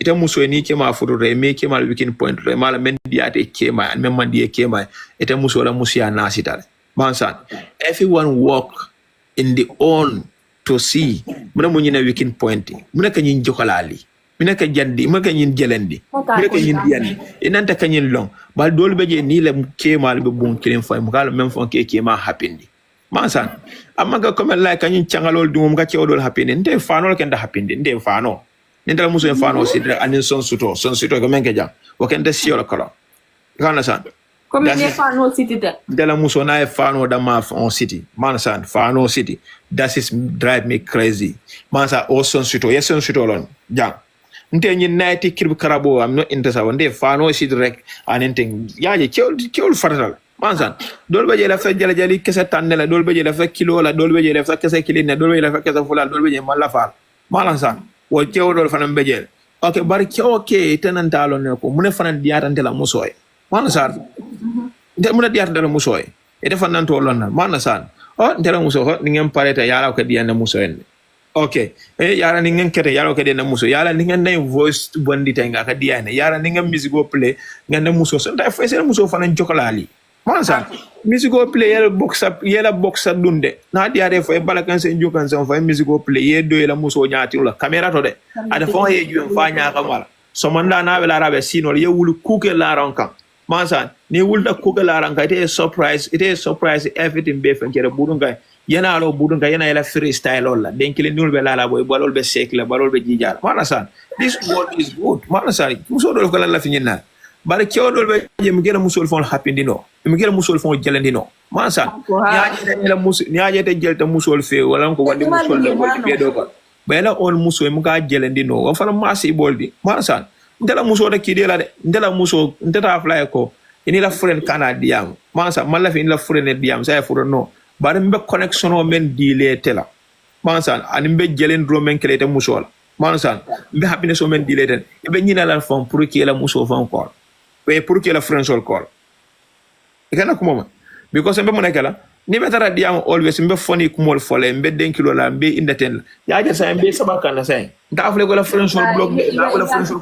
ita muso ni kema furu re me kema weekend point re mala men diate kema and men die kema ita muso la musia nasitale mansan everyone walk in the own to see muna mo nyina weekend point muna kanyin jokalali muna ka jandi muna kanyin jelendi muna kanyin diandi inanta kanyin long bal dol beje ni le kema be bon kilen fay mo kala même fon ke kema happindi mansan amma ga comme la kanyin changalol dum ga cewdol happindi nde fanol kenda happindi nde fano nindala muso en fano sidra anin son suto ko menke jam wakende siolo kala kana san comme ne fano city de dala muso na e fano da ma on city man san fano city that is drive me crazy man sa o son suto yes son suto lon jam nte nyi nayti kirbi karabo am no intesa wonde fano city rek aninting yaaje kewul fatal man san dol beje la fa jala jali kesse tanela dol beje la fa kilo la dol beje la fa kesse kilina dol beje la fa kesse fulal dol beje malla fal man san wo kewdol fanan bejel okay bari kewoke tenan talo ne ko mune fanan diatante la musoy man san nde mune diatante la musoy e defan nan to lonna man san o ndela muso ho ngem pareta yala ko diana muso en okay e yala ni ngem kete yala ko diana muso yala ni ngem nay voice bondi tenga ka diana yala ni ngem music play ngam muso so ta fese muso fanan jokalali man san music play yela box up dunde na diare fo e balakan sen jokan sen fo music play ye do yela muso nyaati la camera to de ada fo ye ju fa nya kamala so manda na wala rabe sino ye wulu kuke la rankan man san ni wulda kuke la rankan it is surprise everything be fen kere budun kay yana lo budun kay yana yela freestyle la den kile nul be la boy balol be sekla balol be jijala man san this world is good man san muso do ko la fi nyina bare kewdol be je mi gena musol fon happindino mi gena musol fon jelendino man san ni aje te jelta musol fe wala ko wadi musol le ko be do ko bela on muso mi ga jelendino wa fana masi boldi man san ndela muso da kidela de ndela muso ndeta fly ko ini la friend kana diam man san malla fi la friend diam sa furo no bare mbe connection o men di le tela man san ani mbe jelendro men kelete muso man san mbe happiness o men di le ten be nyina la fon pour que la muso fon ko be pour que la friend sol call ikana ko mama because mbe mona kala ni betara diam always mbe foni ko mol fole mbe den kilo la mbe indaten ya ja sa mbe sabaka na say nda afle ko la friend sol blog na ko la friend sol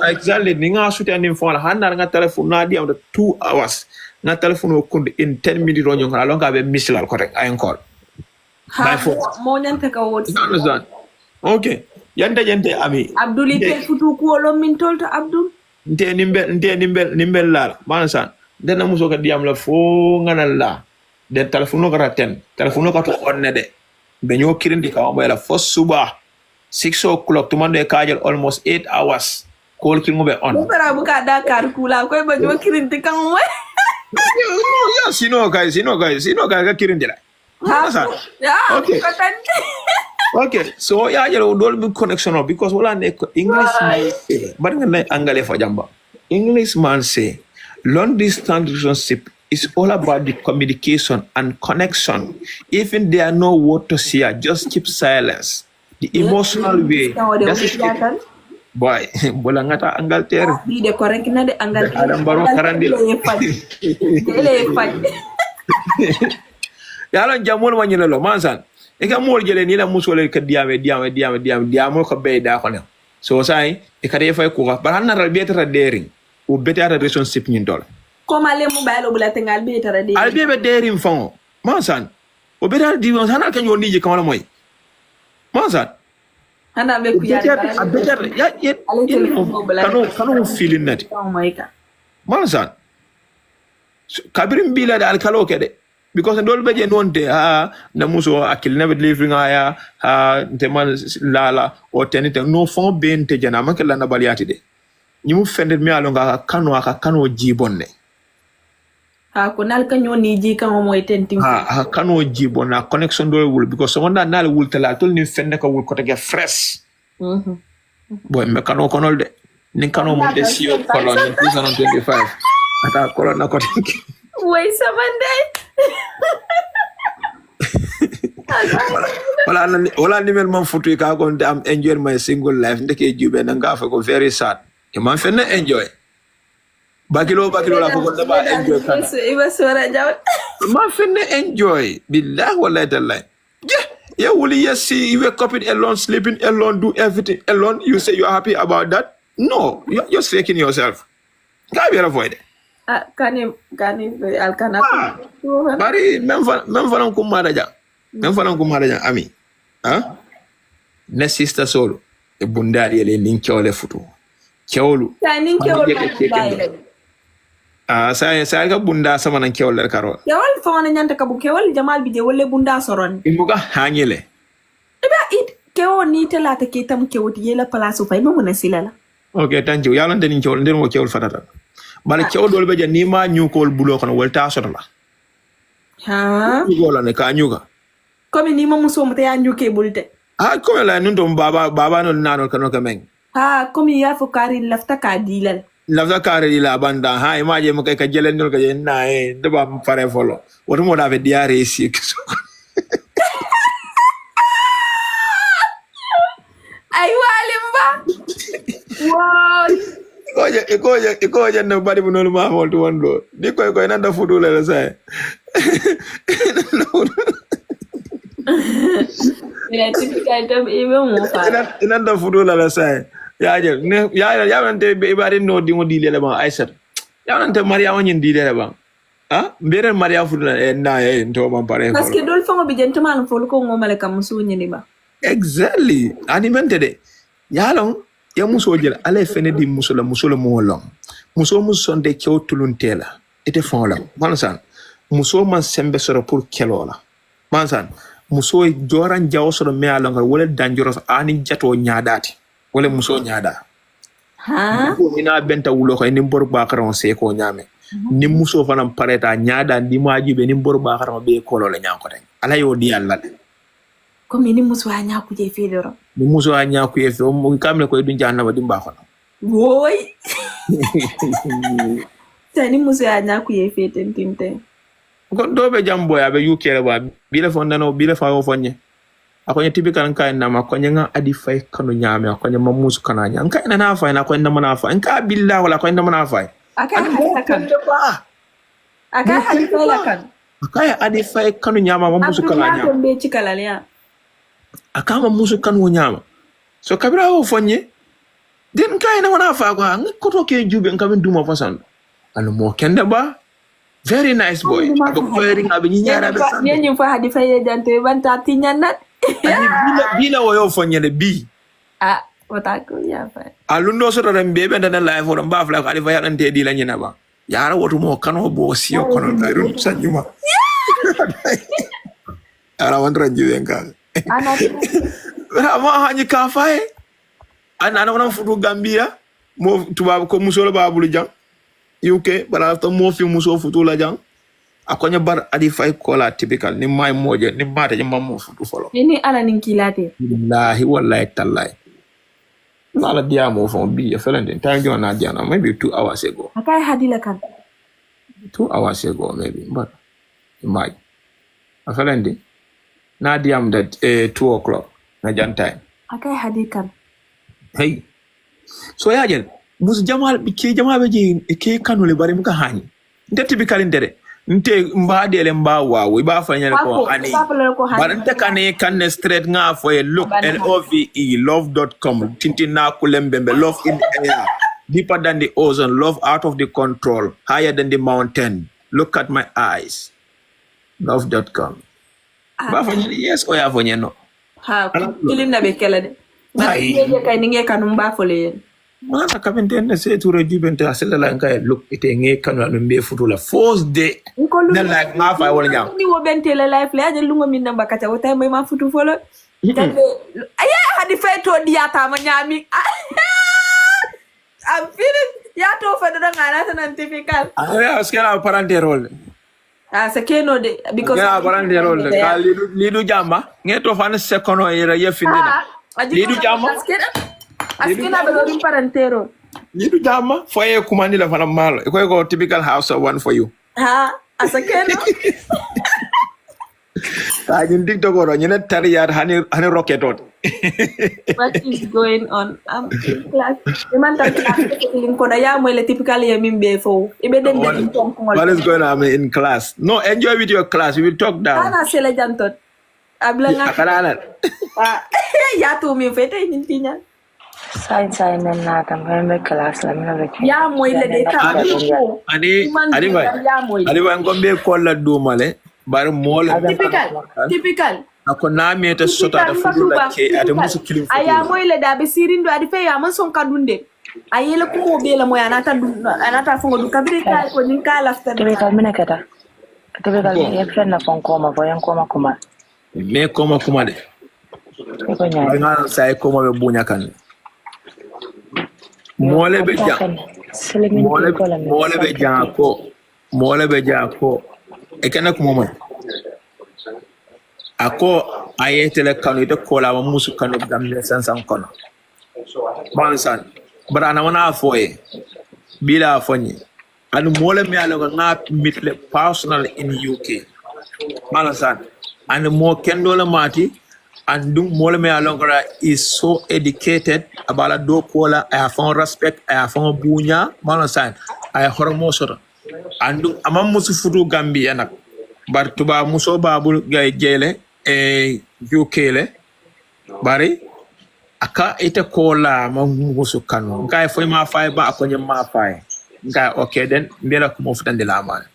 exactly ni nga suti anim fon la hanna nga telephone na diam de 2 hours na telephone o kunde in 10 minutes ronyo ngala longa be mislal ko rek ay encore ha mo nyante ka wot okay yante ami abdul te futu ko lo min tolto abdul nte nimbel la mansan dena muso ka diam la fo nganal la de telefono ka raten telefono ka to onne de be ñoo kirindi ka mo la fo suba 6 o'clock to mande kajal almost 8 hours call ki mo be on mo para bu ka Dakar kula ko be ñoo kirindi kan mo yo sino ka kirindi la mansan okay okay so ya jelo dol bi connection because wala ne English man say but nga angale fa jamba English man say long distance relationship is all about the communication and connection. Even there are no word to share, just keep silence. The emotional way. That's it. Boy, bola ngata Angleterre. Bi de correct na de Angleterre. Adam baro karandil. Ele faj. Yalla jamol ma ñina lo mansan. E ka mol jele ni la musole ka diame ko be da ko ne. So sai e ka de fay ko ba hanna better daring. O better relationship ñin dol. Koma le mu baylo bula tengal be tara de al be derim fango mansan o be dal di won hanal kan yoni je kamala moy mansan hana be ku yari a better ya kanu feeling nati oh my god mansan kabirim bila dal kalo kede because dol be je nonte ha na muso akil never living aya ha te man lala o tenite no fon bente jana man kala na baliati de nyimu fende mi alonga kanu jibonne ha ko nal kanyo ni ji kan mo tenting ha kanu jibonna connection do wul because so wanda nal wul tala tol ni fende ko wul ko tege fresh boy me kanu konol de ni kanu mo de sio kolon 2025 ata kolon na ko tege way samande wala ni mel man futu ka ko am enjoy my single life ndeke jube na nga fa ko very sad e man fenne enjoy bakilo la ko da ba enjoy kan iba sora jaw man fenne enjoy billahi wallahi tallahi Yeah, will you see you wake up it alone, sleeping alone, do everything alone? You say you are happy about that? No, you're just faking yourself. Can't be avoided. Kani alkana. Bari même fanan kumada ja. Même fanan kumada ja ami. Huh? Ne sister solo. E bundari ele ninkewle futu. Kewlu. Ta ninkewle saya ka bunda sama nan kewle karo. Kewal fona nyanta kabu kewal jamal bije wolle bunda soron. Imuga hanyele. Iba it kewo ni telata ke tam kewoti yela place fay mo na silala. Okay, thank you. Yalla ndeni kewle ndeni mo kewle fatata. Bala kewo dol be ni ma nyukol bulo kono welta sotala. Ha? Gola ne ka nyuga. Comme ni mo muso mo te ya nyuke bulte. Comme la nun tom baba no nanol kano kameng. Comme ya fo kari lafta ka dilal. Lafta kari la banda imaje mo kay ka jelen nol ka na de ba pare folo. Woto mo dave diare si. Ay walimba. Wow. Ikoje no bari mo no ma mo to wondo. Di koy nanda fudu la say. Inanda fudu la say. Ya nante be bari no di mo dilele ba Aisha. Ya nante Maria woni dilele ba. Mbere Maria fudu na to ma pare. Parce que dol fango bi gentleman fo ko ngomale kam su nyini ba. Exactly. Animente de. Yalon ya muso jela ale fene di muso mo long. Muso sonde kew tuluntela. Ete fon la. Mansan. Muso man sembe soro pour kelola. Mansan. Muso joran jawo soro me alonga wala dangerous ani jato nyaadati. Wala muso nyaada. Ha? Ina benta wulo ko ni mbor bakaron se ko nyame. Ni muso fanam pareta nyaada ndi majibe ni mbor bakaron be kolola nyanko tan. Ala yo di Allah. Comme ni muso anya ku je fedoro. Ni muso anya ku ye fe mo kamle ko dun jannaba dimba ko. Woy. Tani muso anya ku ye fe tentinte. Ko dobe jambo ya be UK ba bile fon nano bile fa wo fonye. Akonya typical nka na makonya nga adi fay kanu nyame akonya mamusu kana nya nka na fa na ko ndama na fa nka billa wala ko ndama na fa. Aka adi fay kanu nyama mamusu kana nya. Be chikalalia. Aka mamusu kanu nyama. So kabira wo fonye. Den nka na fa ko nka to ke jube nka ben duma fasan. Anu mo kende ba. Very nice boy. Very abinyara be san. Nyenyi fa hadi fa ye jante banta tinyanat. Bila wo yo fonye de bi. Watako ya fa. Alundo so ran bebe ndana live for mba fla ali fa yan te di la nyina ba. Yara wotu mo kano bo si o kono dairu sanjuma. Ara wandra jiwe ngal. Ma hanyi ka fa e. Ana wana futu Gambia mo tuba ko musolo ba bulu jang. UK bara to mo fi muso futu la jang. Akonya bar adi fay kola typical ni may moje ni mata jamba mo futu folo. Ni ala ninkilate. Wallahi wallahi tallahi. Nala diamo from B felende time you na diana maybe 2 hours ago. Akai hadila kan. 2 hours ago maybe but might. Felende na diam that 2 o'clock na jan time. Akai hadikan. Hey. So ya jel mus jamal ke jamal be ke kanule bari muka hani. Nte typical ndere. Nte mbadele mbawa we ba fanya ko ani bar nte kane kan straight nga fo look LOVE love.com tintina kulembembe love in the air deeper than the ocean love out of the control higher than the mountain look at my eyes love.com ba fanya yes o ya fanya no kilim na be kala de ba ye kay ninge kanum ba fo le Mana kapenten se tu redibente asela la ngai look ite nge kanu no mbe futu la force de na like ma fa wala nyam ni wo bente la life la je lungo min namba kata wota may ma futu folo tambe aya hadi feto diata ma nyami am finis ya to fa da ngana tan typical ya skela parante role se keno de because ya parante role ka lidu jamba ngeto fa na sekono ira yefindina lidu jamba Askina be do parentero. Lidu jama foye kumani la fana malo. Iko typical house of one for you. Asakeno. Ajin TikTok oro nyene tariyar hani rocket on. What is going on? Class. Iman tan class link ko da ya mo le typical ya mimbe fo. Ibe den den ton ko. What is going on in class? No, enjoy with your class. We will talk down. Ana sele jantot. Habla nga. Akala Ya tu mi fete intinya. Sai men na tambe class la mina veki. Ya moy le de ta. ani bay Ya moy. ali bay ngombe kolla dumale bar mole Typical. ako namete sota da fudula ke ata musu kilim Aya moy le da be sirindo adi fe ya man son kadunde. Ayele ko mo be la moy anata fongo du kabire ka ko nin ka lafta. Typical mina kata. Typical ye fenna fon koma voyan koma kuma. me koma de Ko nyaa. nga sai koma be bunya kan mole be jang mole be jako e kana ko mo ako ayetele kanu ite kola wa musu kanu gamle sansan kono bansan barana wana foye bila fonyi anu mole mi alo nga mitle personal in UK bansan anu mo kendo la mati andum mole mi alo is so educated abala do kola I have respect I have bunya bansan ay hormo soro andum amam musu futu Gambia nak bar tuba muso babul gay jele UK le bari aka ite kola ma musu kanu ngay foy ma fay ba ko nyam ma fay ngay okay den mbela ko mo futande la man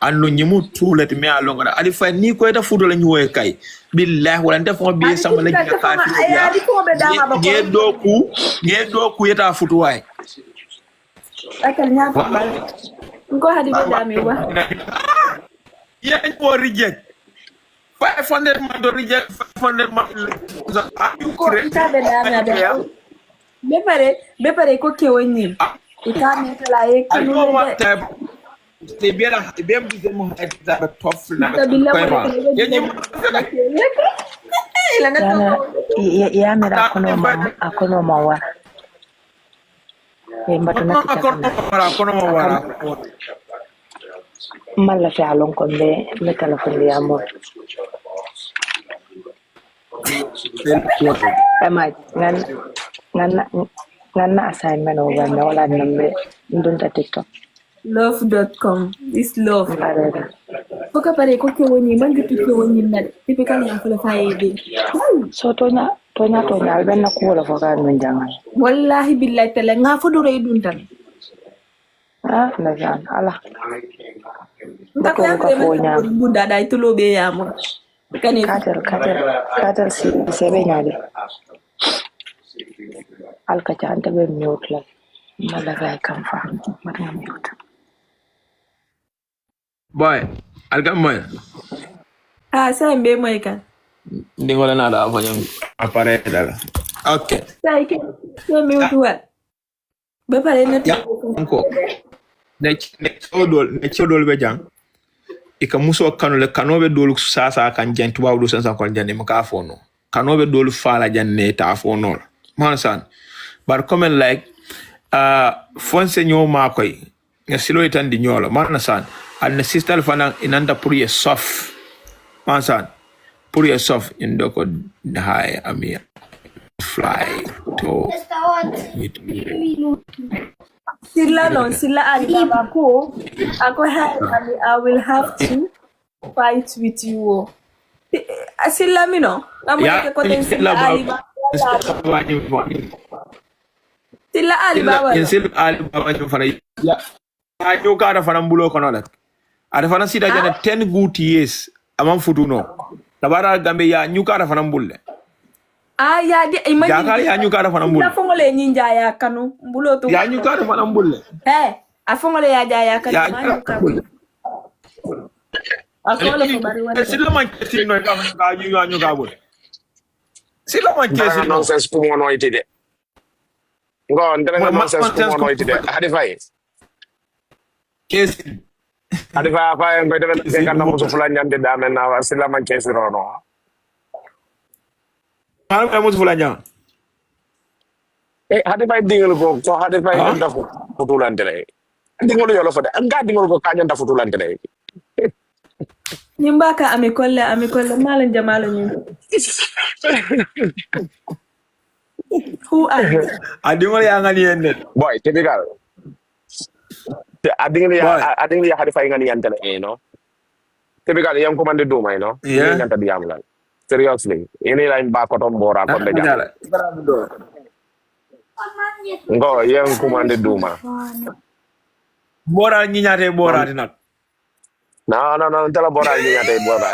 annu nyimu tulet mi alonga ali fay ni ko ita fudo la ñoy kay billahi wala ndef mo bi sama la ñaka ka nge doku yeta futu way akal ñaka bal ko hadi be dami wa ya ko reject 500 man do reject 500 man ko ita be dami be pare ko kewoni ita me tala e kanu te biela be mbize mo da tof la ya mera akono mawa mbatuna akono mawa malla fi alon ko me telefon ya mo ama ngan assignment over na wala nambe ndunta TikTok love.com is love foka pare ko ke woni man gitu ke woni na typical yang fula faide so tonya albenna ko wala foka non jangal wallahi billahi tala nga fodo re dun tan na jan ala ndako ya bunda dai tulo be ya mo kani kater si be nyaade alka anta be mute la malaga kam fa matna mute boy alga moy sa mbe moy kan ndi wala na da fanyam appareil dala okay sai ke mute wa be pare na ko ne chodol be jang ika muso kanule kanobe dolu sasa kan jantu bawdu sansan kon janne maka fono kanobe dolu fala janne ta fono man san bar comment like fonse nyo makoy nga silo itan di nyolo man san al ne sistal fana inanda pour ye soft man san pour ye soft indoko high amia fly to with me Silla Alibaba ko ako I will have to fight with you. Silla mino. Yeah, Silla Alibaba. Silla Alibaba fana ya ayo kada fana mbulo kono la ada fana sida jana 10 good years amam futuno tabara gambe ya nyukara fana mbulle ya di imagine ya nyukara fana mbulle na fongole nyinja ya kanu mbulo to ya nyukara fana mbulle afongole ya ja ya kanu afongole ko bari wala sila man kesi no ka nyu ga bol sila man kesi nonsense pour mon itide ngon dara nonsense pour mon itide hadi fay kesi hadi fa ngoy dara de kan mo so fula nyande da men na sila man kesi rono Malam kamu sebulan jangan. Hadi fay dingal ko so hadi fay nda futulan tele dingol yolo fade anga dingol ko kanya nda futulan tele Nimbaka amekolle malan jamalo ni. Who are? Adingol yang ngani ende. Boy, typical. Adingol ya hadi fay ngani yantele no. Typical yang komande do may no. Yeah. Nganta diam lan. Seriously. Ini lain bakoton bora kon de jam. Ajala. Ngo yang kumande duma. Bora ñiñate borati nak. No, tela bora ni ate bora.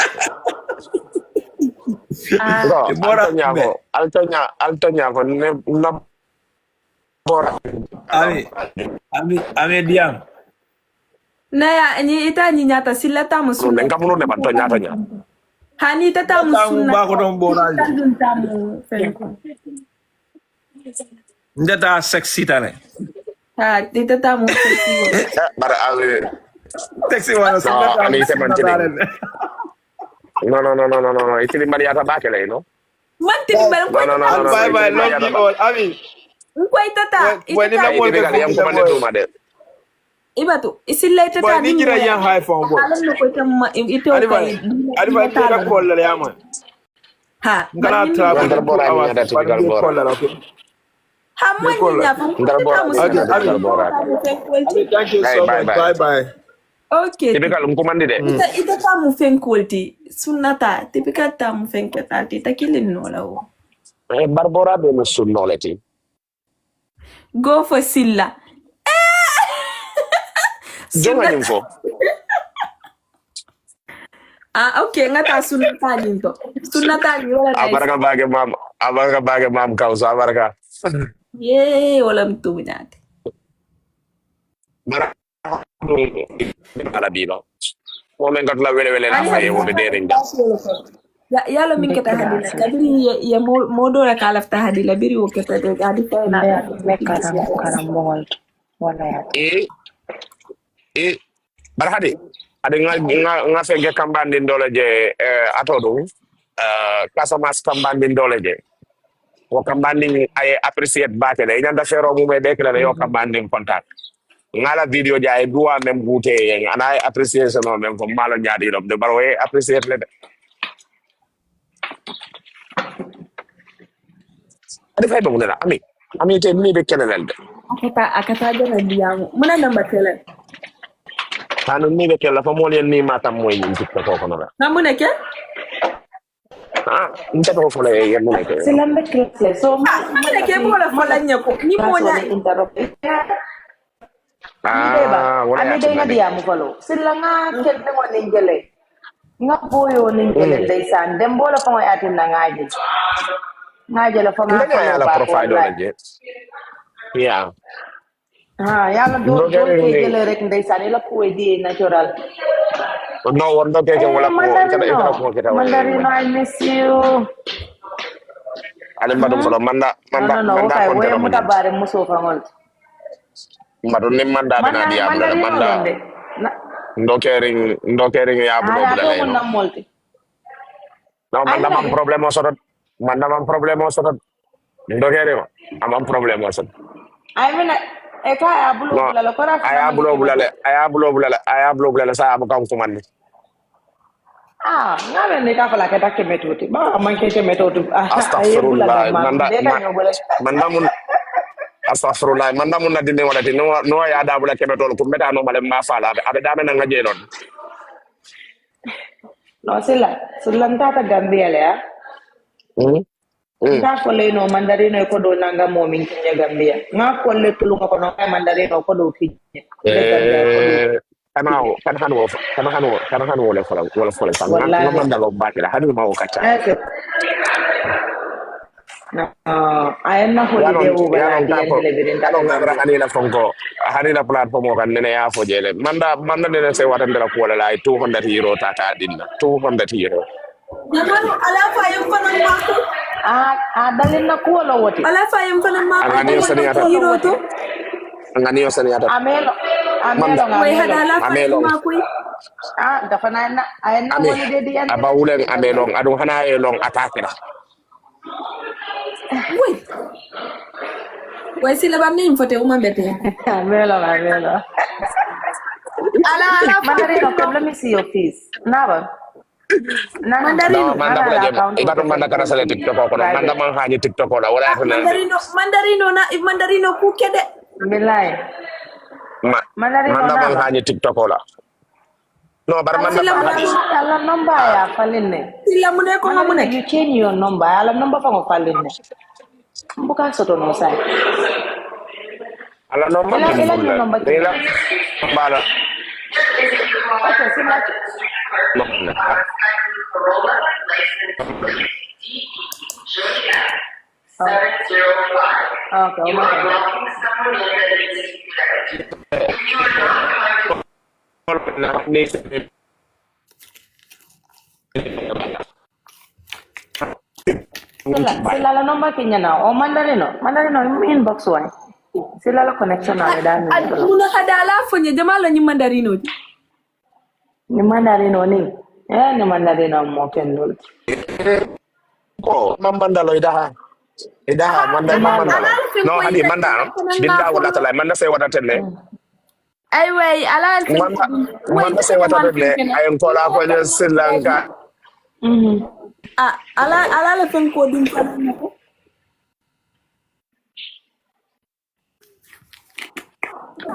Ah, Ngo, Bora alto nyako ne na bora. Ami diam. Naya ni ita ni nyata sila tamu No, sunna. nengka muno ne banto nyata nya. Hani ita tamu Tamu sunna. ba ko don borati. Tandun tamu fenko. Ndeta sexy tane. Ha, ita tamu fenko. Bara ale. Sexy wala No, ani se mantini. No. Itu di Mariata bakele, no? Manti ni bel ko. No. Bye bye, love you all. Ami. Ko ita ta. When Ita ina mo Itu kali yang kumande duma de. ibatu isilla ita Boy ta ni gira yan high phone boy. Alam no ko ita ito Adi ba ita call la yama. Ha. Ngala Manti- travel Ngal bora ni ada typical bora. call la okay. Ha mo ni nya fun. Ngal bora ni Okay, ada typical bora. Ami, thank you so Bye, much. bye. Bye bye. Okay. Typical kumande de. Ita tamu fenkolti sunnata tipika tamu fenketati takilin no lawo. Barbora be no sunnoleti. Go for Silla. Jonga nyimfo. Ah, okay, ngata sunnata ninto. Sunnata ni wala nice. Abaraka bage mam kausa abaraka. Ye wala mtu binati. Bara ala bilo. Momen kat la wele na faye wo be deringa. Ya yalo min keta hadila kabiri ya modo la kala fta hadila biri wo keta de adi fa na me karam bol. Wala ya. Barhadi ada nga fege kambandin dole je atodu kasamas kambandin dole je wo kambandin ay appreciate bake de nyanda fero mu me dekla yo kambandin contact ngala video ja ay duwa même gute ana ay appreciation no même ko malo nyaadi dom de barwe appreciate le de ada fay do mu na ami te mi be kenelel de akata jana diamu muna namba tele tanu mi be kella fa mo len ni matam moy ni tikko ko kono la namuna ke nta ko fole yen mo ke Silambe kle so muna ke bola fola nyako ni mo nya interrupt. wala Ami day nga diya mo falo. Sila nga kende mo ninjele. Nga boyo ninjele day san. Dem bola pa mo atin na ngaji. Ngaji la pa nga Ndanya ya la profile wala je. Yeah. Ha, yalla do No, do kaya ke hindi. jele rek ndaysan ila ko di natural. No, wala kaya wala ko. Kada ko kita wala. Mandarino, I miss you. Alam ba dum falo manda No, manda okay, ko we tero mo. muta bare muso fangol. Mbado ni manda na di am la Mandarino manda. londe. Ndokering ya bulo Ana bula to le. mun namolti. No, manda mam problema sodot. Manda mam problema sodot. Ndokering amam problema sodot. I mean, e ka ya bulo No, bula la ko ra. aya bulo bula le sa am kan kumande. Ah, ngabe ne ka fala ke takke metoti. Ba man ke metoti. Astaghfirullah. Astaghfirullah. Manda mun na dinde wala no ya da bula kebe tol ko meta no male ma fala abe da men nga je non. No sila ntata Gambia le ya. Nta kolle no mandarino ko do nanga momin kinya Gambia. Nga kolle tulunga ko no kay mandarino ko do kinya. Kan hanu le fala wala fala sang nga manda lo bati la hanu ma o kacha. No, I am not holiday over at the end of Ano nga kanina fonko kanina platform kan nene ya fo jele manda nene se watan dara ko la 200 euro tata dinna 200 euro. Jamanu ala fa yum fana mako dalin na ko lo woti. ala fa yum fana mako Angani yo saniyata. hiro to Ngani yo sani ata Amelo way hada ala fa Amelo. yum mako dafa na ay na ame woni de di yan. aba wulen ame long adu hana e long attaque la way sila bam ni fote uma bete Amelo. Ala mandarino problem is your fees. Naba. Mandarino. no manda bula jema ibatu manda kana sale tiktok ko manda man hañi tiktok ko la wala tan mandarino ku kede Milay. Mandarino manda man na. hañi tiktok ko la No, bar man Sila na mo hadis. Ala number ya falinne. sila mo ne ko nga mo ne. You change your number. Ala number fa mo falinne. Buka soto no sai. Ala no man Ela din yung number bulla. Ila bala. Okay, sila. No. Okay, oh my God. Sila la number kinya na. O mandarino inbox wa. Sila la connection na da ni. Muna kadala fonye jamala ni mandarino. Ni mandarino ni. Ni mandarino mo kendol. Oh, mamandalo idaha. Idaha mandalo. No, hadi mandalo. Dinda wala tala manda se wata tele. Ay way ala Manda se wata tele. Ayong kola ko le Sri Lanka. ala la fen ko dum fa nako.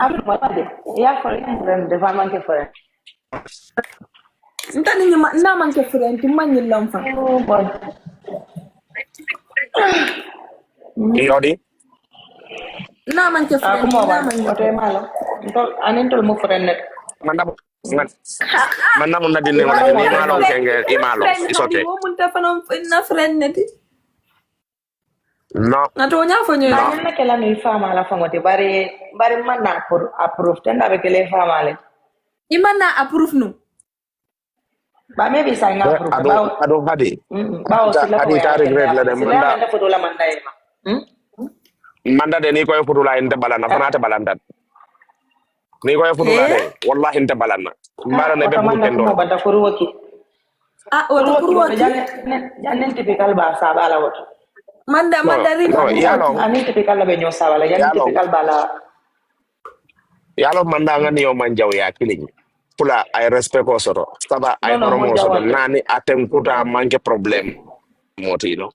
Abi wala de. Ya for de fa man ke for. Ntani ni na man ke friend man ni lam fa. Oh boy. Yodi. Na man ke friend. Aku mau ba. Oto malo. Anin tol mo friend net. Manda mun na dinne wala ni malo kenge imalo. It's okay. Mo mun ta fa na friend net. No. Na to nya fo nyo. Na kela no ifama la fangote bari man na approve tenda be kele fama le. Imana approve no. Ba me bisa nga approve. Ado hadi. Ba o sila Hadi ta regret la de manda. Sila foto la manda ema. Manda de ni koy futula inte balana fanata balanda. Ni koy futula de wallahi inte balana. Mbara ne be bu tendo. Mo banda furu woki. O to kuro Janen typical ba sa bala woto. mandarino. No, yalo. Ani typical la be nyo sa bala. Janen typical bala. Yalo manda ngani yo manjaw ya kiling. Pula ay respect ko soro. Saba ay promo soro. Nani atem kuta manke problem. Motino.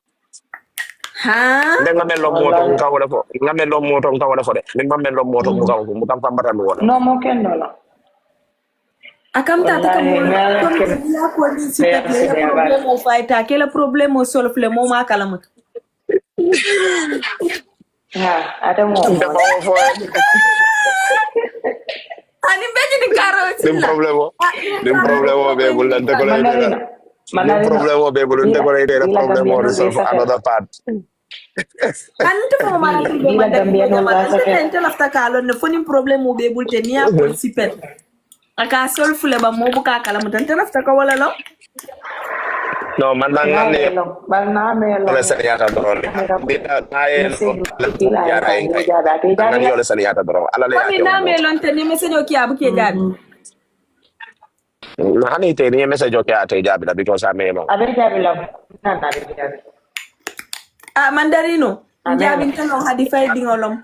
Ha? Nga melo moto nga wala fo. Nga melo moto nga wala fo de. Nga melo moto nga wala fo. Mutam pambara wala. No mo kendo la. Akam tata kam ya polisi ta problem o fighta kela problem o solve le mo ma kala mut. Ha, ada mo. Ani beji di karo Dim problemo be bulante ko lay dela. Dim problemo be bulante ko lay dela. Problemo resolve another part. Antu ko ma ni be ma ente lafta kalo ne foni problem o be bulte ni a polisi pet. Aka solve le ba mo bu ka kala mut ente lafta ko wala lo. No, mandangane. Balname lo. Ole saliata drone. Dita nae ya rainga. Ngani ole saliata drone. Ala le ya. Kami na me lon tani message o ki abu ke jabi. Na hani te ni message o ke ate jabi because I me lo. Abe jabi lo. Na abe jabi. Mandarino. Jabi tano hadi fay dingolom.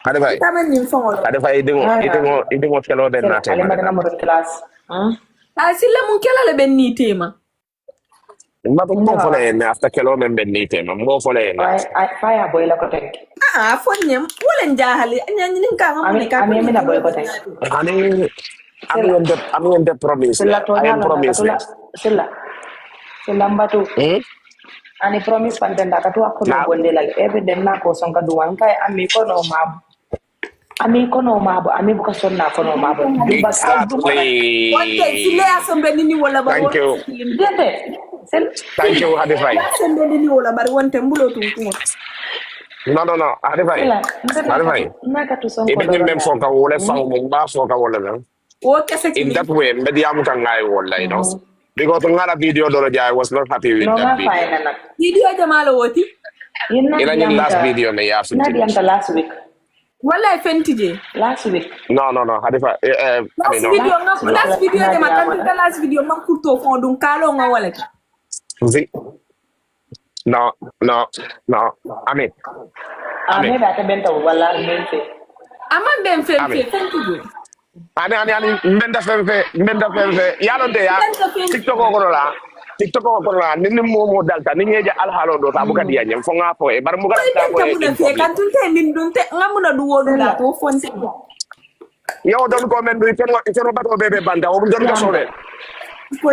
Ade fay. Tamen ni fongolo. Ade fay idingo kelo ben na te. Ale madana mo class. Silla mun kela le ben ni tema. Ma mo fole ne after kelo men ben ni tema. Mo fole ne. Ay fire boy la ko tek. Fonye wala njahali nyanyi ninka ngamuni ka. Ami na boy ko tek. Ani ami on the promise. I am promise. Silla mbatu. Ani promise pantenda ka to akuna bonde la ebe den na ko songa duwan kai ami ko no mabu. Ami kono mabo ami buka sonna kono mabo. Exactly. Wante sile asombe nini wala bari. Thank you. Thank you, Hadifai. Asombe nini wala bari wante mbulo tunkungo. No. Hadifai. Even men foka wole fangu mba foka wole na. In that way, medium kan ngai wole, you know. Because ngala video dolo I was not happy with that video. Video jamalo woti. Ila ni last video me ya finti. Nadi last week. Wala fentije. Last week. No. Hadifai. Last video de matanta last video makuto fon dun kalo nga wala. No. Amin. Amin ba ta benta wala menfe. Aman ben fentije. Ani mbenda femfe yalo de ya TikTok ko la ni momo dalta ni nyeja alhalo do ta buka dia nyem fo nga fo e bar mu ga ta ko e kan tunte min dunte ngamuna du wodu la to fonte Yo don ko men du ken bato bebe banda o don ko sole.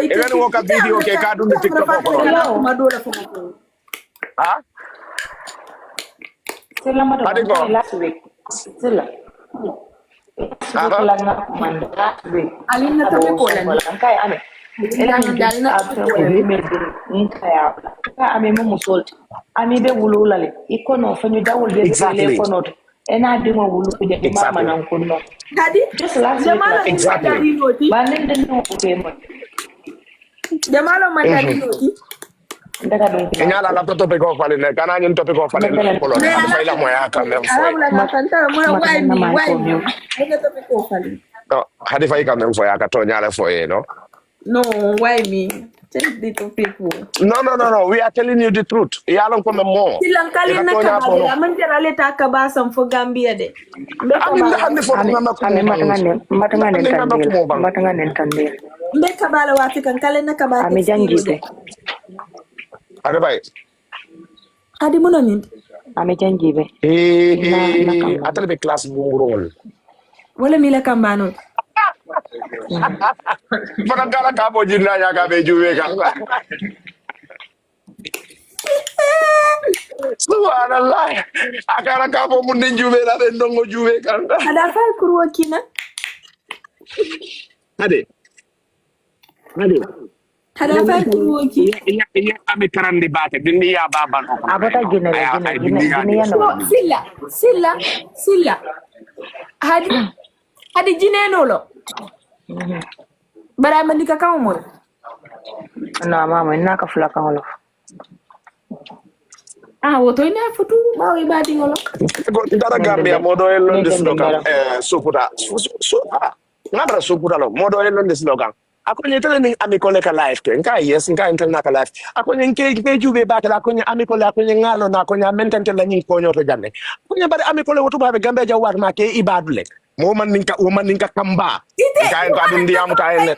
Even wo ka video ke ka dum TikTok ko. Madura fo. Ah? Sila ma Ade do ko. last week. Sila. Sila lang na man last week. Alin na tabi ko lan. Kay ame. Ela ni dal na ko ni me din kaya. Ka ame mo musol. Ame be wululale. Iko no fanyu dawol be Exactly. ko no. Ena de mo wulu de mama nan kunno. Hadi Just last week. Jamala Exactly. Ba nen den no ko te mo. Jamala mandari noti. Daga don ko. Nyala la topic ko fale ne kana ñun topic ko fale ko lo na fay la moya quand même Ala foy. bula na kanta mo why me. Ega topi ko fali. No, hadi fay quand même foy aka to nyala foy no. No, why me? Tell the people. No, we are telling you the truth. Yalon ko mo. Silang kali na kabade la man tera leta kabasam fo Gambia de. Amin la hande fo ngam ko Ame matanga nen tande. Mbe kabala wati kan kale na kabate. Ame janjite. Ade bay. Adi muno min. Ame janjibe. Atale be class bu rol. Wala mi la kambano. Fana kala ka bo jinna ya ka be juwe kan. Subhanallah. Akara ka bo mun den juwe la den dongo juwe kan. Ada fa kurwo kina. Ade. Ada fa kurwo ki. Iya ame karande bate dindi ya baba no. Abata gine ya no. Silla. Hadi jine no lo. Bara mandika ka mo. Na mama ina ka fula ka holo. Woto ina futu ba wi ba dingolo. Dara Gambia modo e londe slogan soputa. Ngabra soputa lo modo e londe slogan. Akonye tele ni amikole ka life ke nka yes nka internet ka life. Akonye nke jube ba kala akonye amikole akonye ngalo na akonye mentente la nyi konyo to janne. Akonye bari amikole wotu ba be Gambia jawar ma ke ibadule. Mo man ninka kamba. Nka en ka dum diam ta en.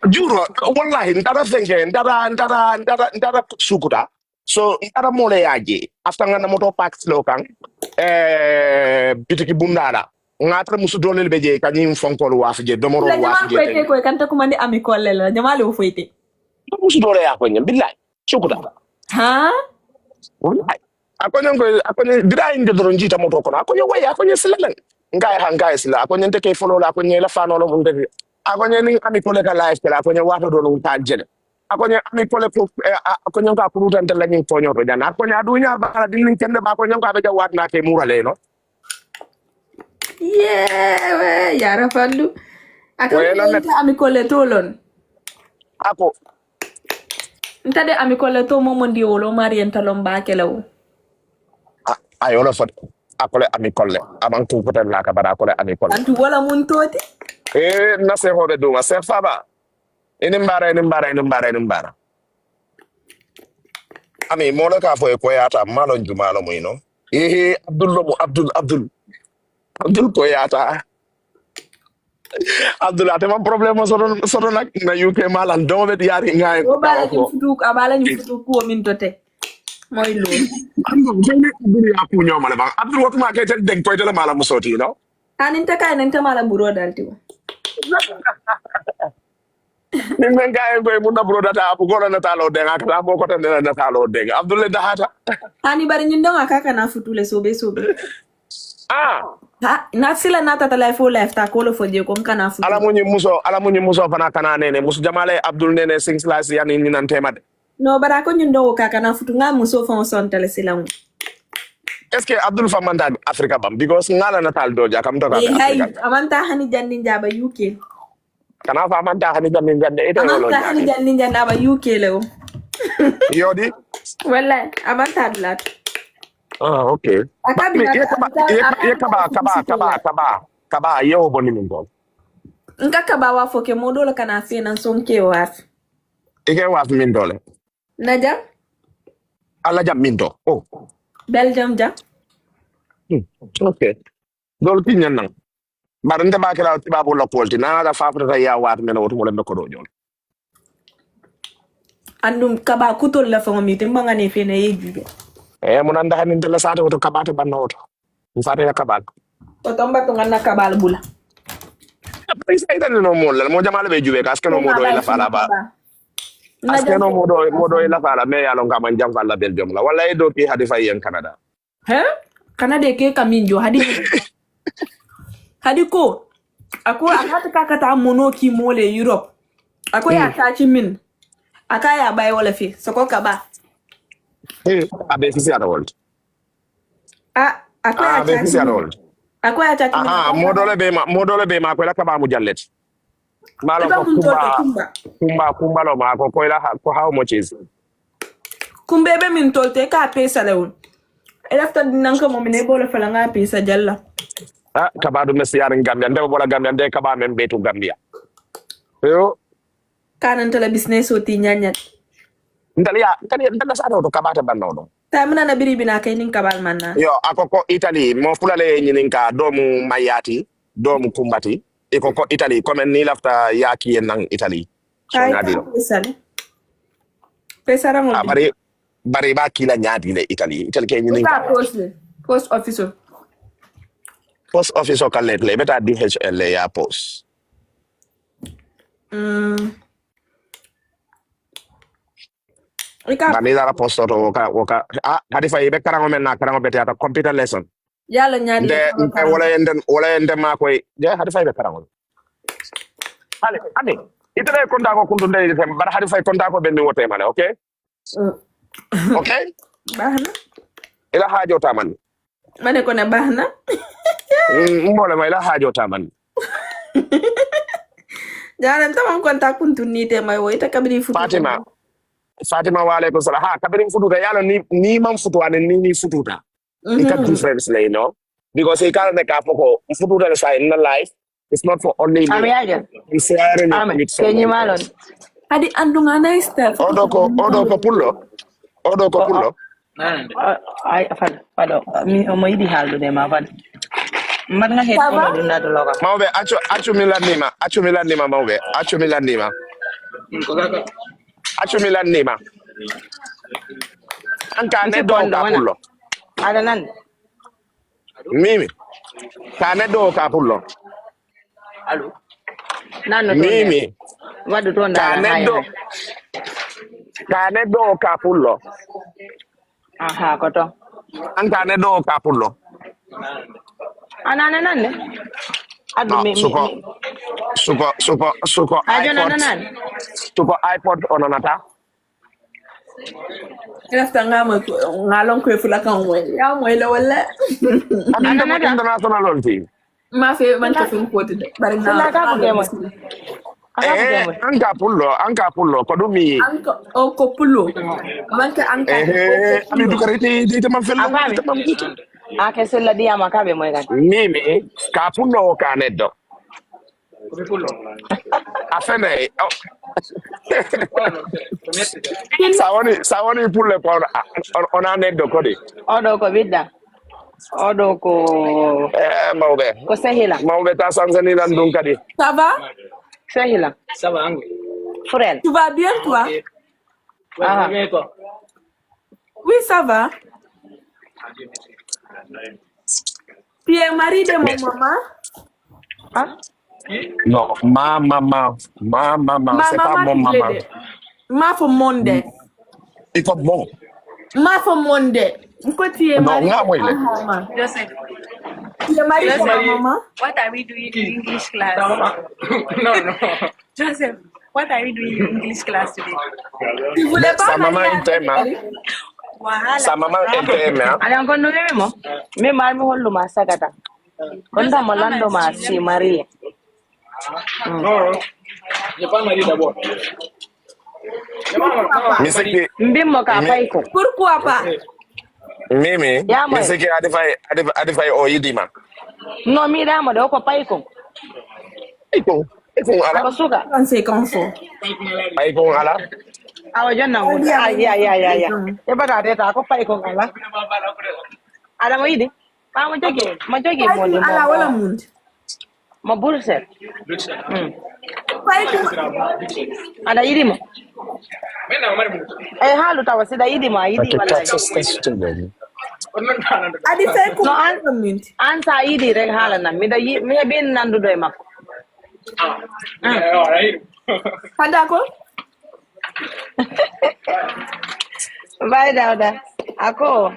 Juro wallahi ndara fenge ndara sukuta. So ndara mole yaje after ngana moto park slogan bitiki bundara. Ngatra musu dolel beje kanyim fonkol wafje domoro wafje. La ko kanta ko mandi amikole la jamale o foyte. Musu dole ya ko nyam billahi sukuta. Ha? Wallahi. Akonye dira inde doron jita moto kono akonye waya akonye silalan. Ngai sila akonye ndeke follow la akonye la fano lo munde. Akonye ni amikole ka life kala akonye wato do lo tanjele. Akonye amikole ko akonye ka kuruta ndela nyi ponyo to jana akonye adunya bakala din kende ba akonye ka be jawat na ke murale no. Yeah, yara fandu. Aka amikole tolon. Ako. Ntade amikole to momondi wolo marienta lomba kelawo. Ayola fat akole amikole aman tu potel la ka bara akole amikole. Antu wala mun toti? Na se hobe duma se faba. Inimbara. Ami mola ka fo ko yata malon jumalo mo ino. Abdul ko yata. Abdul ate man problème sodo nak na UK malan do be yari ngaay O bala ñu futu ko min tote. Moy lo. Abdul ya ku ñoma la ba. Abdul wakuma ke tel deg poy tel mala musoti no. Aninta kay nanta mala buro dalti wo. Ni men gaay koy mu na bro data bu ko na talo de ak la boko tan na talo de. Abdul le dahata. Ani bari ñu ndonga kaka na futu le sobe. Ha, na sila nata telefon lefta ko lo foje ko kana futu. Ala munyi muso fana kana nene musu jamale Abdul nene sing slash yani ni nan temade. No bara ko ñu ndongo kaka na futu nga muso fon son tele sila mu. Est-ce que Abdul Famanda Africa bam because ngala natal doja kam to Hey, amanta hani janni jaba UK. Kana fa amanta hani janni jande ite wolo. Amanta hani janni janda ba UK lewo. Yodi? Wallahi, amanta dlat. Okay. Kaba yo boni min don. Nka kaba wa foke modolo kana fe nan sonke wa. Ike wa min dole. Naja? Ala jam min do. Oh. Belgium ja. Okay. Dol tinyan nang. Barante ba kala tiba bo la polti na da fa fra ya wat men wotu mo le ko do jol. Andum kaba kutol la fa mi te mbanga ne fe na yejugo. Mo nanda hanin de la sata woto kabate banna woto. Mfate ya kabal. Otomba tungana kabal bula. Isa ita no mo la mo jamala be jube kas keno modo ila fala ba. Askeno modo ila fala me ya longa man jam fala Belgium la wala do ki hadi fay en Canada. He? Canada ke kaminjo hadi. Hadi ko ako akata kakata mono ki mole Europe. Ako ya tachi min. Akaya bay wala fi soko kaba. Abe fisi at world. Ako ya Abe fisi at world. Ako ya tachi min. Aha, modole be ma ko la kaba mu jallet. Malo ko kumba lo ma ko ila ko how much is. Kumbebe min tolte ka pesa lewun. Elafta dinanka mo mine bolo fala nga pesa jalla. Kaba do mesi yarin Gambia nde bola Gambia nde kaba men betu Gambia. Yo Kanan tala business oti nyanyat. ndala sa do kaba ta banno do. Tamina na biri bina kay ning kabal manna. Yo akoko Italy mo fulale nyininka domu mayati domu kumbati ikoko Italy comme ni lafta yaki en Italy. So ngadi do. Pesa rango. Bari ba kila nyadi le Italy ke nyininka. Post officer. Post officer kan le beta DHL ya post. Bani dara post to woka hadi fay be karango men na karango beta ta computer lesson. Yalla nyadi. De wala ende ma koy je hadi fay be karango. Ale itale konda ko kundu ndey dem bar hadi fay konda ko benni wote male okay? Okay? Bahna. Ila hajo taman. Mane ko na bahna. Mbole ma ila hajo taman. Jaran tamam konta kuntu nite may wo ita kabiri futu. Fatima wa alaikum salam. Kabiri fututa yalo ni man futu ane ni fututa. Ika difference le no. Because he can't make up for fututa le say in the life. It's not for only me. It's sharing it with someone. Adi andunga na stuff. Odo ko pullo. Ay fado mi o moyidi haldo de ma fad. Mbat nga het ko dunda do loga. Mawbe achu milan nima mawbe. Achu milan nima. Anka ne do ka pullo. Ada nan. Mimi. Ka ne do ka pullo. Allo. Nanu to. Mimi. Wadu to nda. Ka ne do ka pullo. Aha koto. Anka ne do ka pullo. Anana nan ne? Adu mi. Suko. Ajo nan. Suko iPod ononata. Elafta ngalong ko fula kan wo. Ya mo ele wala. Anana international lonti. Ma fe man ka fun ko de. Bari na ka ko gemo. Anka pullo ko dumi. Anka o ko pullo. Man ka anka. Ami dukariti di man fello. Ake sella dia makabe moy gan. Mimi ka pullo ka neddo. Afene. Sawoni pulle ko ona neddo ko de. Odo ko bidda. Odo ko mawbe. Ko sehila. Mawbe ta sanzani lan dun kadi. Ça va? Sehila. Ça va, Ango? Frère. Tu vas bien toi? Ah. Oui, ça va. Tu es mari de mon maman? Ah? Non, ma maman, c'est pas mon maman. Ma for Monday. Il faut bon. Ma for Monday. Pourquoi tu es mari de ma maman? Joseph. Tu es mari de ma maman? What are we doing in English class? No. Joseph, what are we doing in English class today? Tu voulais pas Sa maman est tema. Sa maman est tema. Ala ngono memo. Me mal mi hollu ma sagata. Konda molando ma si Maria. Non, j'ai pas marié d'abord. Mbimmo ka payko. Pourquoi pas? Mimi, c'est que adifai o yidima. No mi damo de ko payko. Iko ala. Ko suka. Conséquence. Iko ala. Awa jonna mo. Ya. E bata ta ko payko ala. Ada mo yidi. Pa mo jogi mo ni mo. Ala wala mund. Ma burse. Payko. Ada yidi mo. Mena mari mu. Halu tawa sida yidi mo yidi wala. Adi fay ko No, minti. an sa idi rek hala na mi da mi bin nandu doy makko. Pada ko? Bye Dauda. Ako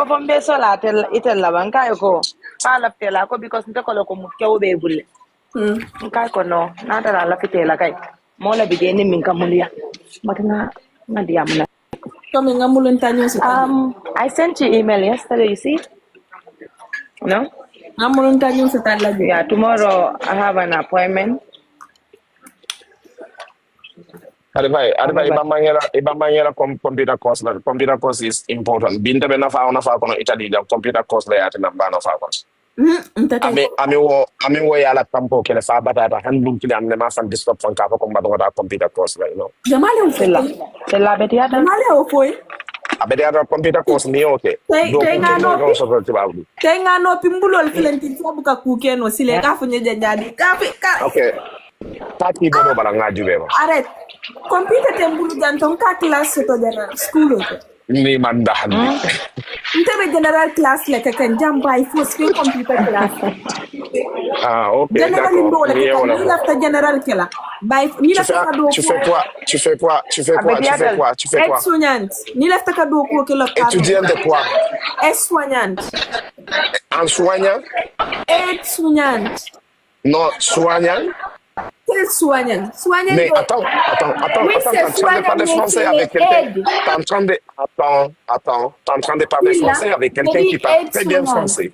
pombe sola itel laban kay ko. Pala tela ko because nte ko ko mutkew be bulle. Kay ko no na dara la fitela kay. Mola bi ni min kamulia. Matna diam na. Kami ngamulun tanyo sa I sent you email yesterday, you see? No? ngamulun tanyo sa talaga. Yeah, tomorrow I have an appointment. Adivai, iba mangera computer course la. Computer course is important. Binta be na fa kono Italy da computer course la yati na ba na fa kono. Ami wo yala tampo kele fa batata handlum kile amne ma fan desktop fan ka ko mbato da computer course la, you know. Jamale C'est la betiata. Jamale o foi. Abede ada computer course ni okay. Tenga no Okay. pimbulol filenti sabuka kukeno sile kafu nyeje jadi. Okay. Taki bodo bala ngaju be. Arrête. Computer tembulu janton ka class to general school. Ni mandahan. Ntebe general class le kan jamba il faut ce computer class. Ok, General d'accord. ni la general kela. By ni la taka do. Tu fais quoi? Ex-soignante. Ni la taka do ko ke lo ka. Étudiante de quoi? Ex-soignante. En soignant? Ex-soignante. Non, soignant. Quel soignant? Soignant. Mais attends, Oui, t'es en train de parler français avec quelqu'un. T'es en train de parler français avec quelqu'un qui parle très bien français.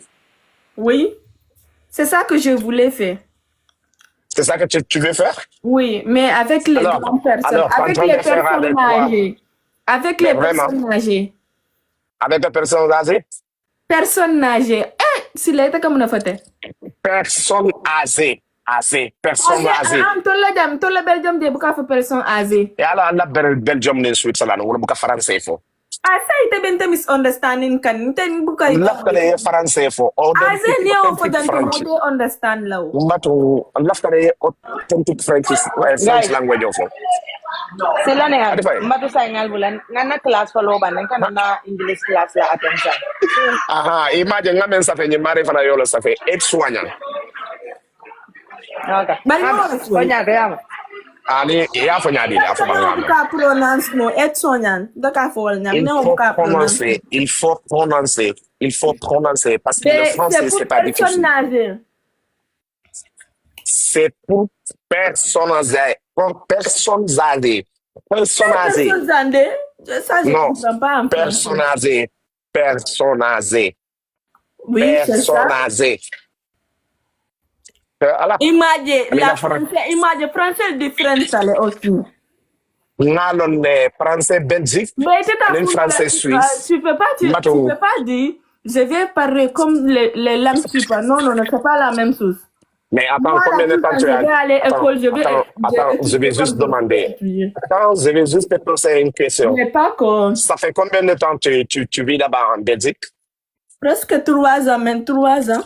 Oui. C'est ça que je voulais faire. C'est ça que tu veux faire? Oui, mais avec les grandes personnes, avec les personnes âgées. Avec les personnes âgées. Avec les personnes âgées? Personnes âgées. Si l'état comme on a fait. Personnes âgées. Personne âgée. Tout le Belgium de beaucoup de personnes âgées. Et alors, on a Belgium en Switzerland, on a beaucoup de français. Ça a été bien misunderstanding kan. Ten beaucoup. L'affaire français fo. Âgé ni on peut donc understand là. Mbatu, l'affaire authentic French language fo. C'est là né. Mbatu sa ngal bulan. Ngana class follow ban kan na English class la attention. Aha, imagine ngamen ça fait ni mari fana yolo ça fait être soignant. Okay. Sonya kayama. Ani ya fo nyaadi la fo mangam. Ka pronounce no et soignant. Doka fo nyam ne ka prononcer. Il faut prononcer parce que le français c'est pas difficile. C'est pour personnes âgées. Non, personnes âgées. Oui, c'est ça. Imagine français différent aussi. Ngalon français Belgique, le français suisse. Tu peux pas dire je vais parler comme les langues suisses. Non, c'est pas la même chose. Mais attends, combien de temps tu as? Attends, je vais juste demander. Attends, je vais juste te poser une question. Mais pas comme. Ça fait combien de temps tu vis là-bas en Belgique? Presque 3 ans, même 3 ans.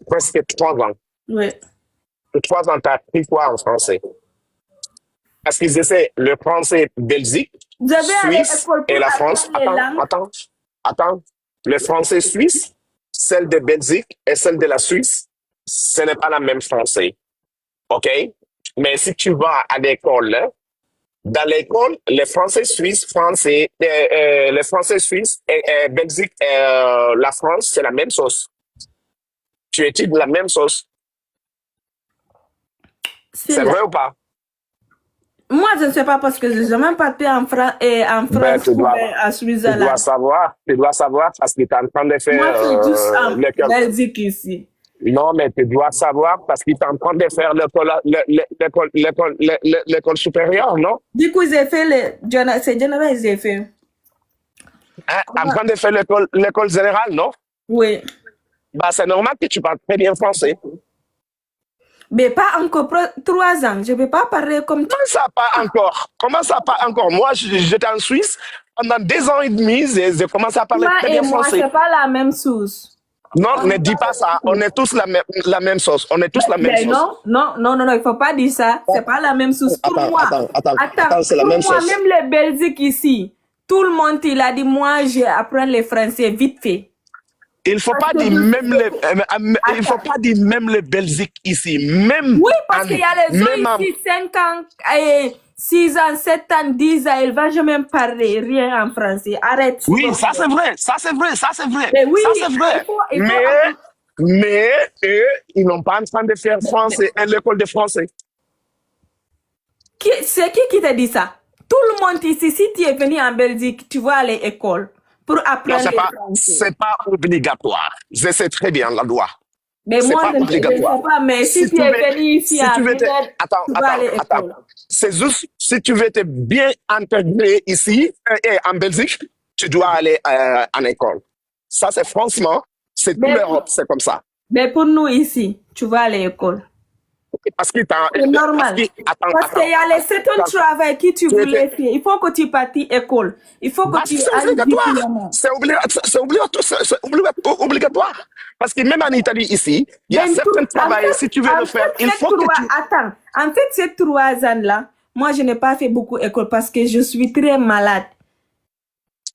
Presque 3 ans. Oui. 3 ans, tu as appris quoi en français? Parce qu'ils essaient le français Belgique, Suisse et la France. Attends. Le français suisse, celle de Belgique et celle de la Suisse, ce n'est pas la même français. OK? Mais si tu vas à l'école, dans l'école, le français suisse, le français suisse et Belgique et la France, c'est la même chose. Tu étudies la même chose. C'est vrai ou pas? Moi, je ne sais pas parce que je n'ai même pas été en France et en France à Switzerland. Tu dois savoir parce que tu es en train de faire. Moi, je suis juste en Belgique ici. Non, mais tu dois savoir parce qu'il est en train de faire l'école supérieure, non? Du coup, j'ai fait c'est général, j'ai fait. En train de faire l'école générale, non? Oui. Bah, c'est normal que tu parles très bien français. Mais pas encore 3 ans. Je ne peux pas parler comme toi. Comment ça, pas encore? Moi, j'étais en Suisse. Pendant 2 ans et demi, j'ai commencé à parler très bien français. Moi, c'est pas la même chose. Non, ne dis pas ça. On est tous la même chose. On est tous la même chose. Non, il ne faut pas dire ça. C'est pas la même chose. Pour moi, attends, c'est la même chose. Même les Belgiques ici, Tout le monde, il a dit, moi, je vais apprendre le français vite fait. Il faut Parce pas que dire je même les, sais. il faut Attends. pas dire même les Belgiques ici, même Oui, parce qu'il y a les même gens ici, 5 ans, 6 ans, 7 ans, 10 ans, il va jamais parler rien en français. Arrête. oui, ça c'est vrai, ça c'est vrai, ça c'est vrai, Mais oui, ça c'est vrai. il faut apprendre. Mais eux, ils n'ont pas en train de faire français à l'école de français. C'est qui t'a dit ça? Tout le monde ici, si tu es venu en Belgique, tu vas aller à l'école pour Non, apprendre le français. c'est pas obligatoire. Je sais très bien la loi. Mais C'est moi, pas je ne obligatoire. sais pas, mais si tu tu es veux, venu ici si à tu veux te, Genève, tu vas aller à l'école. C'est juste, si tu veux te bien intégrer ici, et en Belgique, tu dois aller en école. Ça, c'est franchement, c'est toute Mais, l'Europe, c'est comme ça. mais pour nous ici, tu vas aller à l'école. Parce que C'est normal. Parce qu'il y a les certains travail que tu voulais faire. Il faut que tu partes à l'école. Il faut que tu c'est ailles obligatoire. C'est obligatoire. Parce que même en Italie, ici, il y a certains travail, si tu veux le faire, il faut que tu... Attends, en fait, ces 3 ans-là, moi, je n'ai pas fait beaucoup d'école parce que je suis très malade.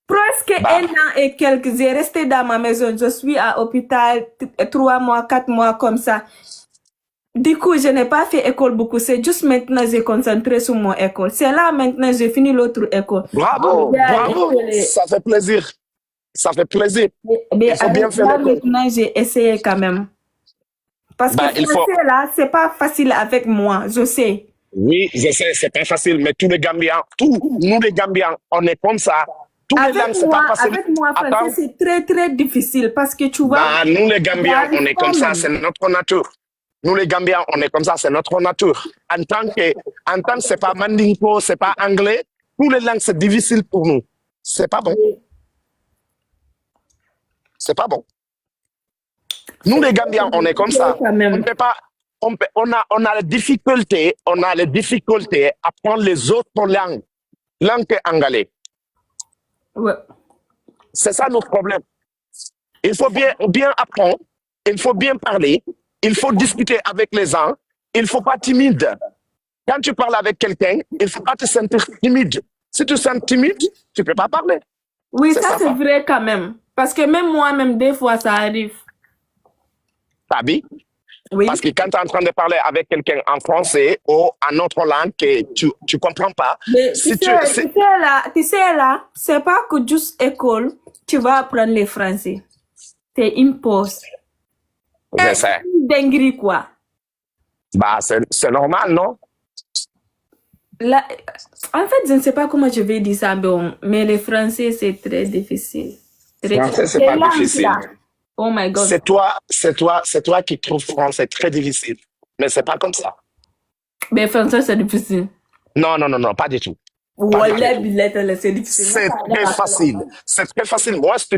Presque 1 an et quelques, j'ai resté dans ma maison. Je suis à l'hôpital 3 mois, 4 mois comme ça. Du coup, je n'ai pas fait école beaucoup. C'est juste maintenant que j'ai concentré sur mon école. C'est là maintenant que j'ai fini l'autre école. Bravo, bravo. Ça fait plaisir. Ça fait plaisir. Mais il faut bien faire l'école. Maintenant, j'ai essayé quand même. Parce que français, là, c'est pas facile avec moi, je sais. Oui, je sais, c'est pas facile, mais tous les Gambiens, nous les Gambiens, on est comme ça. Tous les langues, c'est pas facile. Avec moi, français, c'est très, très difficile parce que tu vois. Nous les Gambiens, on est comme ça, c'est notre nature. Nous les Gambiens, on est comme ça, c'est notre nature. En tant que c'est pas mandingo, c'est pas anglais, tous les langues, c'est difficile pour nous. C'est pas bon. C'est pas bon. Nous les Gambiens, on est comme ça. On peut pas, on a les difficultés à prendre les autres langues anglais. Ouais. C'est ça notre problème. Il faut bien apprendre, il faut bien parler, il faut discuter avec les gens, il ne faut pas timide. Quand tu parles avec quelqu'un, il ne faut pas te sentir timide. Si tu te sens timide, tu ne peux pas parler. Oui, ça c'est vrai quand même. Parce que même moi-même, des fois, ça arrive. T'as vu? Oui. Parce que quand tu es en train de parler avec quelqu'un en français ou en autre langue que tu ne comprends pas. Mais tu sais là, c'est pas que juste école, tu vas apprendre le français. C'est une pause. Je sais. Dinguerie, quoi. Bah, c'est normal, non? Là, en fait, je ne sais pas comment je vais dire ça, mais le français, c'est très difficile. Français, c'est pas difficile. Là. Oh my God. C'est toi qui trouves français très difficile. Mais c'est pas comme ça. Mais français, c'est difficile. Non, pas du tout. C'est difficile. C'est très facile. C'est très facile. Moi, je te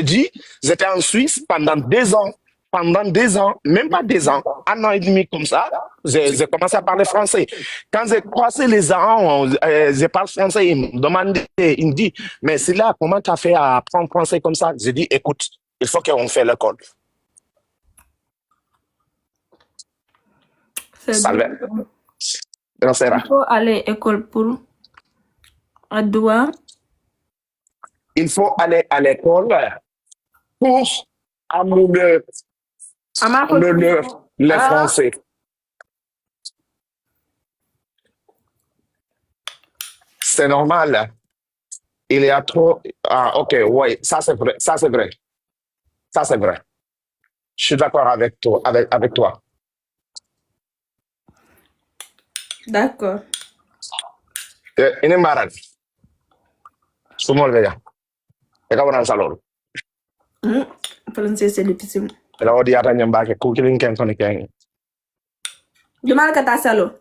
dis, j'étais en Suisse pendant 2 ans. Pendant 2 ans, même pas 2 ans, 1 an et demi comme ça, j'ai commencé à parler français. Quand j'ai croisé les gens, je parle français, ils me demandaient, ils me disent, mais c'est là, comment tu as fait à apprendre français comme ça? J'ai dit, écoute, il faut qu'on fasse l'école. Salve. Il faut aller à l'école pour Adoua. Il faut aller à l'école pour améliorer le français. C'est normal. Il y a trop... Ah, ok, oui, ça c'est vrai. Ça c'est vrai. Ça c'est vrai. Je suis d'accord avec toi. Avec toi. D'accord. Ini marah. Semua le ya. Eka wana salon. Français c'est difficile. Ela odi ata nyamba ke ku kilin ken koni ken. Jumal kata salon.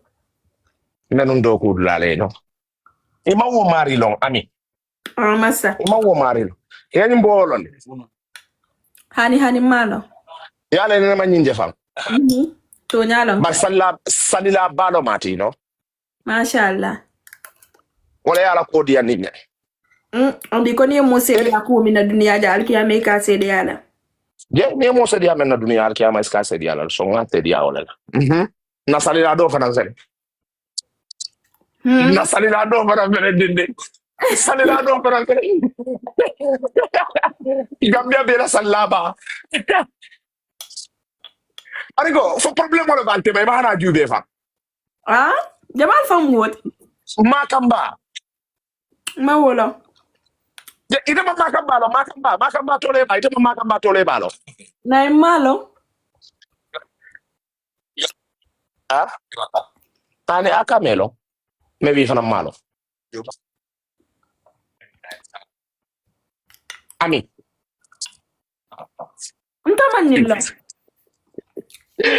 Nanun do ku lale no. Ima wo mari long ami. Massa. Ima wo mari long. Yani mbolon. Hani malo. Yale ne ma nyinje fam. To nyalo. Ba salila balo mati no. Mashallah. Wala yala ko dia ninne. On dit qu'on est monsé la cour na dunia dal ki ame ka se de yala. Je ne mo se dia men na dunia ki ame ka se dia la so ngate dia wala. Na salila do fana zele. Na salila do fana vele dinde. Salila do ko ran Gambia be la salaba. Arigo, fo problème wala bante may mana jube fa. Ah, Jamal fam wot. Makamba. Ma wolo. Ite ma makamba tole ba, ite ma makamba tole ba lo. Na malo. Ah? Tane akamelo. Maybe fana malo. Ami. Nta manilo.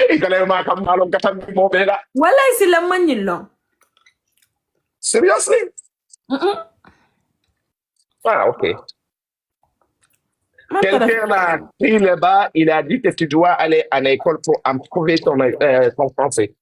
Ikale makamba lo katan mo bela. Wala sila manilo. Seriously? Ah, ok. Quelqu'un a pris le bas, il a dit que tu dois aller à l'école pour prouver ton français.